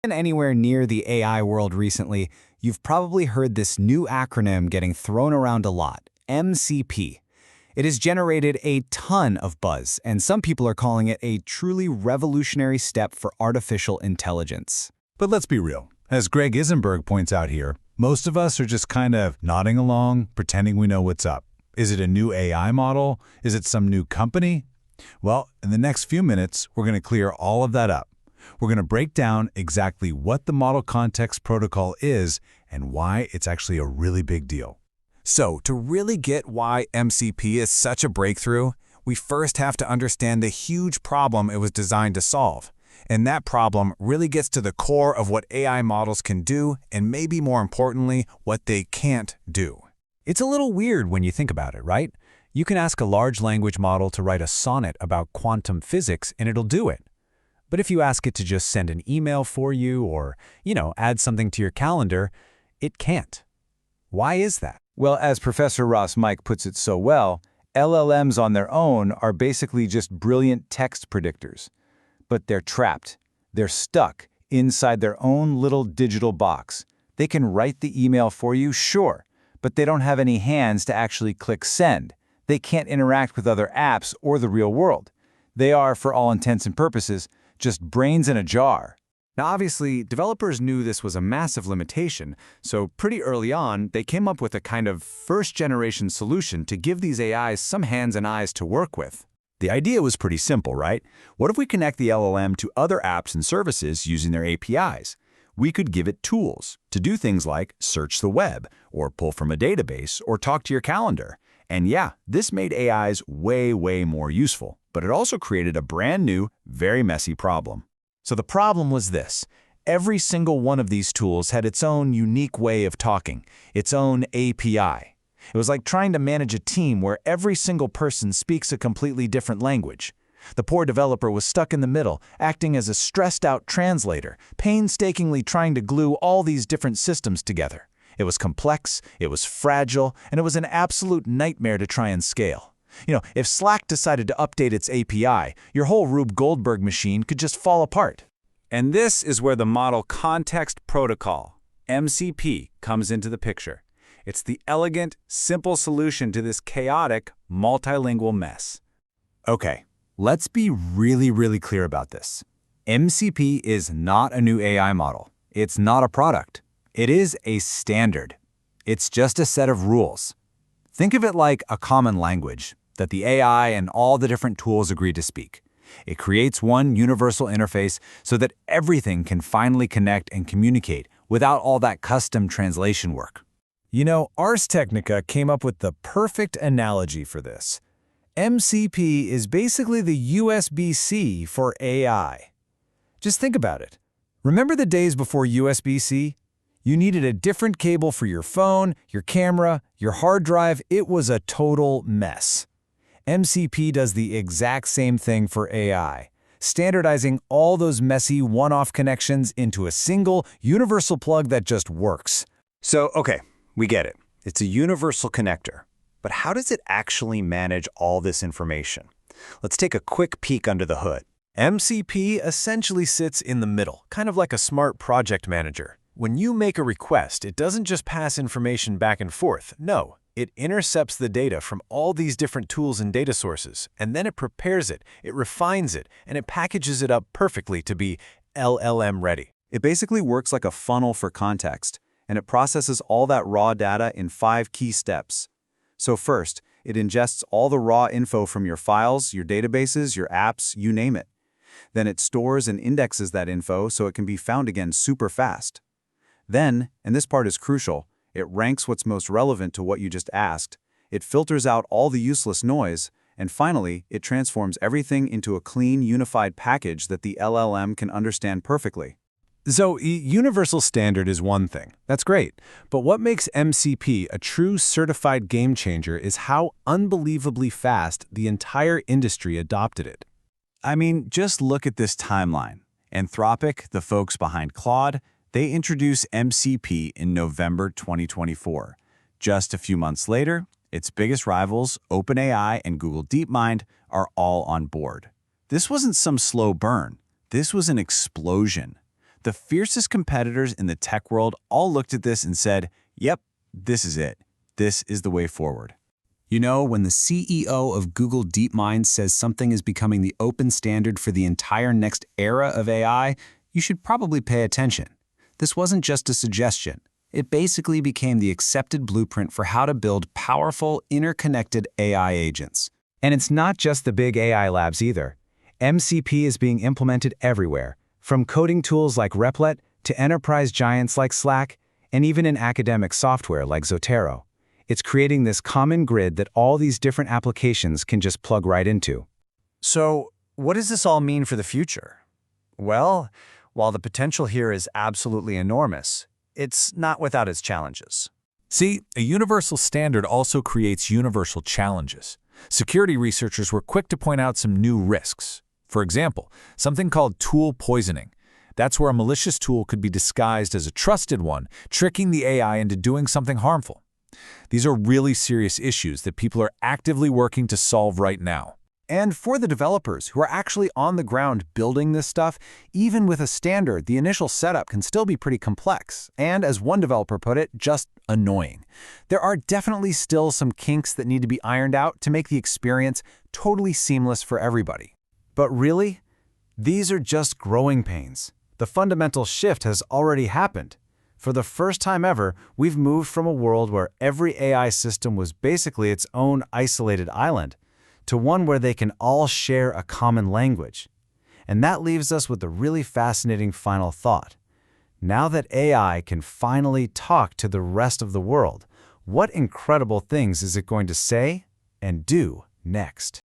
Been anywhere near the AI world recently, you've probably heard this new acronym getting thrown around a lot, MCP. It has generated a ton of buzz, and some people are calling it a truly revolutionary step for artificial intelligence. But let's be real. As Greg Isenberg points out here, most of us are just kind of nodding along, pretending we know what's up. Is it a new AI model? Is it some new company? Well, in the next few minutes, we're going to clear all of that up. We're going to break down exactly what the Model Context Protocol is and why it's actually a really big deal. So, to really get why MCP is such a breakthrough, we first have to understand the huge problem it was designed to solve. And that problem really gets to the core of what AI models can do, and maybe more importantly, what they can't do. It's a little weird when you think about it, right? You can ask a large language model to write a sonnet about quantum physics, and it'll do it. But if you ask it to just send an email for you or, add something to your calendar, it can't. Why is that? Well, as Professor Ross Mike puts it so well, LLMs on their own are basically just brilliant text predictors. But they're trapped. They're stuck inside their own little digital box. They can write the email for you, sure, but they don't have any hands to actually click send. They can't interact with other apps or the real world. They are, for all intents and purposes, just brains in a jar. Now, obviously, developers knew this was a massive limitation, so pretty early on, they came up with a kind of first-generation solution to give these AIs some hands and eyes to work with. The idea was pretty simple, right? What if we connect the LLM to other apps and services using their APIs? We could give it tools to do things like search the web, or pull from a database, or talk to your calendar. And yeah, this made AIs way more useful, but it also created a brand new, very messy problem. So the problem was this. Every single one of these tools had its own unique way of talking, its own API. It was like trying to manage a team where every single person speaks a completely different language. The poor developer was stuck in the middle, acting as a stressed-out translator, painstakingly trying to glue all these different systems together. It was complex, it was fragile, and it was an absolute nightmare to try and scale. If Slack decided to update its API, your whole Rube Goldberg machine could just fall apart. And this is where the Model Context Protocol, MCP, comes into the picture. It's the elegant, simple solution to this chaotic, multilingual mess. Okay, let's be really clear about this. MCP is not a new AI model. It's not a product. It is a standard. It's just a set of rules. Think of it like a common language that the AI and all the different tools agree to speak. It creates one universal interface so that everything can finally connect and communicate without all that custom translation work. Ars Technica came up with the perfect analogy for this. MCP is basically the USB-C for AI. Just think about it. Remember the days before USB-C? You needed a different cable for your phone, your camera, your hard drive. It was a total mess. MCP does the exact same thing for AI, standardizing all those messy one-off connections into a single, universal plug that just works. So, okay, we get it. It's a universal connector. But how does it actually manage all this information? Let's take a quick peek under the hood. MCP essentially sits in the middle, kind of like a smart project manager. When you make a request, it doesn't just pass information back and forth. No, it intercepts the data from all these different tools and data sources, and then it prepares it, it refines it, and it packages it up perfectly to be LLM ready. It basically works like a funnel for context, and it processes all that raw data in 5 key steps. So first, it ingests all the raw info from your files, your databases, your apps, you name it. Then it stores and indexes that info so it can be found again super fast. Then, and this part is crucial, it ranks what's most relevant to what you just asked, it filters out all the useless noise, and finally, it transforms everything into a clean, unified package that the LLM can understand perfectly. So, universal standard is one thing. That's great. But what makes MCP a true certified game changer is how unbelievably fast the entire industry adopted it. I mean, just look at this timeline. Anthropic, the folks behind Claude, they introduced MCP in November 2024. Just a few months later, its biggest rivals, OpenAI and Google DeepMind, are all on board. This wasn't some slow burn. This was an explosion. The fiercest competitors in the tech world all looked at this and said, yep, this is it. This is the way forward. You know, when the CEO of Google DeepMind says something is becoming the open standard for the entire next era of AI, you should probably pay attention. This wasn't just a suggestion. It basically became the accepted blueprint for how to build powerful, interconnected AI agents. And it's not just the big AI labs either. MCP is being implemented everywhere, from coding tools like Replit to enterprise giants like Slack, and even in academic software like Zotero. It's creating this common grid that all these different applications can just plug right into. So, what does this all mean for the future? Well, while the potential here is absolutely enormous, it's not without its challenges. See, a universal standard also creates universal challenges. Security researchers were quick to point out some new risks. For example, something called tool poisoning. That's where a malicious tool could be disguised as a trusted one, tricking the AI into doing something harmful. These are really serious issues that people are actively working to solve right now. And for the developers who are actually on the ground building this stuff, even with a standard, the initial setup can still be pretty complex, and as one developer put it, just annoying. There are definitely still some kinks that need to be ironed out to make the experience totally seamless for everybody. But really, these are just growing pains. The fundamental shift has already happened. For the first time ever, we've moved from a world where every AI system was basically its own isolated island, to one where they can all share a common language. And that leaves us with a really fascinating final thought. Now that AI can finally talk to the rest of the world, what incredible things is it going to say and do next?